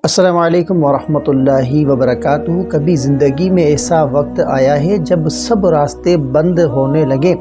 السلام علیکم ورحمۃ اللہ وبرکاتہ۔ کبھی زندگی میں ایسا وقت آیا ہے جب سب راستے بند ہونے لگے،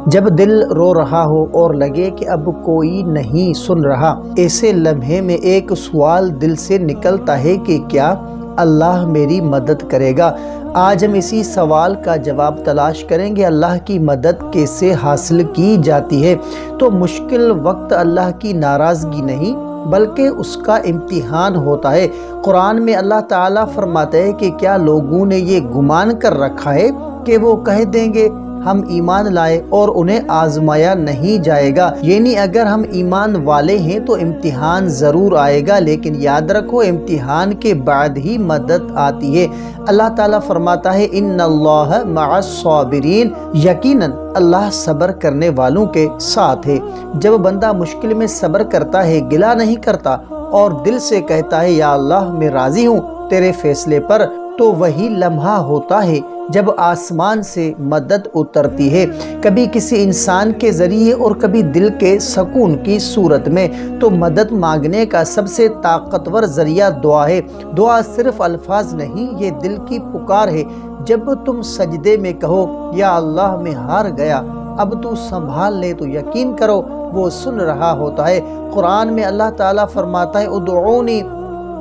جب دل رو رہا ہو اور لگے کہ اب کوئی نہیں سن رہا۔ ایسے لمحے میں ایک سوال دل سے نکلتا ہے کہ کیا اللہ میری مدد کرے گا؟ آج ہم اسی سوال کا جواب تلاش کریں گے۔ اللہ کی مدد کیسے حاصل کی جاتی ہے؟ تو مشکل وقت اللہ کی ناراضگی نہیں بلکہ اس کا امتحان ہوتا ہے۔ قرآن میں اللہ تعالیٰ فرماتا ہے کہ کیا لوگوں نے یہ گمان کر رکھا ہے کہ وہ کہہ دیں گے ہم ایمان لائے اور انہیں آزمایا نہیں جائے گا؟ یعنی اگر ہم ایمان والے ہیں تو امتحان ضرور آئے گا، لیکن یاد رکھو امتحان کے بعد ہی مدد آتی ہے۔ اللہ تعالیٰ فرماتا ہے ان اللہ مع الصابرین، یقیناً اللہ صبر کرنے والوں کے ساتھ ہے۔ جب بندہ مشکل میں صبر کرتا ہے، گلہ نہیں کرتا اور دل سے کہتا ہے یا اللہ میں راضی ہوں تیرے فیصلے پر، تو وہی لمحہ ہوتا ہے جب آسمان سے مدد اترتی ہے، کبھی کسی انسان کے ذریعے اور کبھی دل کے سکون کی صورت میں۔ تو مدد مانگنے کا سب سے طاقتور ذریعہ دعا ہے۔ دعا صرف الفاظ نہیں، یہ دل کی پکار ہے۔ جب تم سجدے میں کہو یا اللہ میں ہار گیا اب تو سنبھال لے، تو یقین کرو وہ سن رہا ہوتا ہے۔ قرآن میں اللہ تعالیٰ فرماتا ہے ادعونی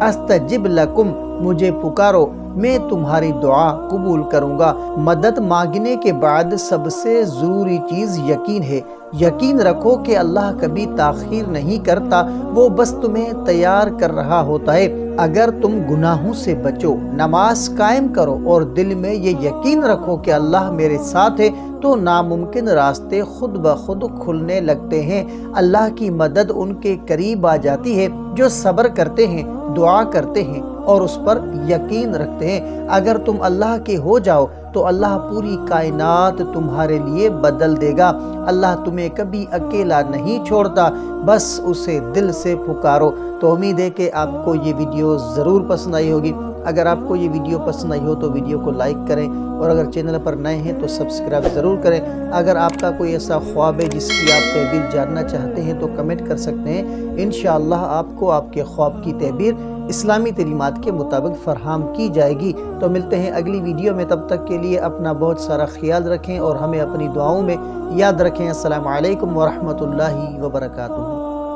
استجب لکم، مجھے پکارو میں تمہاری دعا قبول کروں گا۔ مدد مانگنے کے بعد سب سے ضروری چیز یقین ہے۔ یقین رکھو کہ اللہ کبھی تاخیر نہیں کرتا، وہ بس تمہیں تیار کر رہا ہوتا ہے۔ اگر تم گناہوں سے بچو، نماز قائم کرو اور دل میں یہ یقین رکھو کہ اللہ میرے ساتھ ہے، تو ناممکن راستے خود بخود کھلنے لگتے ہیں۔ اللہ کی مدد ان کے قریب آ جاتی ہے جو صبر کرتے ہیں، دعا کرتے ہیں اور اس پر یقین رکھتے ہیں۔ اگر تم اللہ کے ہو جاؤ تو اللہ پوری کائنات تمہارے لیے بدل دے گا۔ اللہ تمہیں کبھی اکیلا نہیں چھوڑتا، بس اسے دل سے پکارو۔ تو امید ہے کہ آپ کو یہ ویڈیو ضرور پسند آئی ہوگی۔ اگر آپ کو یہ ویڈیو پسند آئی ہو تو ویڈیو کو لائک کریں، اور اگر چینل پر نئے ہیں تو سبسکرائب ضرور کریں۔ اگر آپ کا کوئی ایسا خواب ہے جس کی آپ تعبیر جاننا چاہتے ہیں تو کمنٹ کر سکتے ہیں۔ انشاءاللہ آپ کو آپ کے خواب کی تعبیر اسلامی تعلیمات کے مطابق فراہم کی جائے گی۔ تو ملتے ہیں اگلی ویڈیو میں، تب تک کے لیے اپنا بہت سارا خیال رکھیں اور ہمیں اپنی دعاؤں میں یاد رکھیں۔ السلام علیکم ورحمۃ اللہ وبرکاتہ۔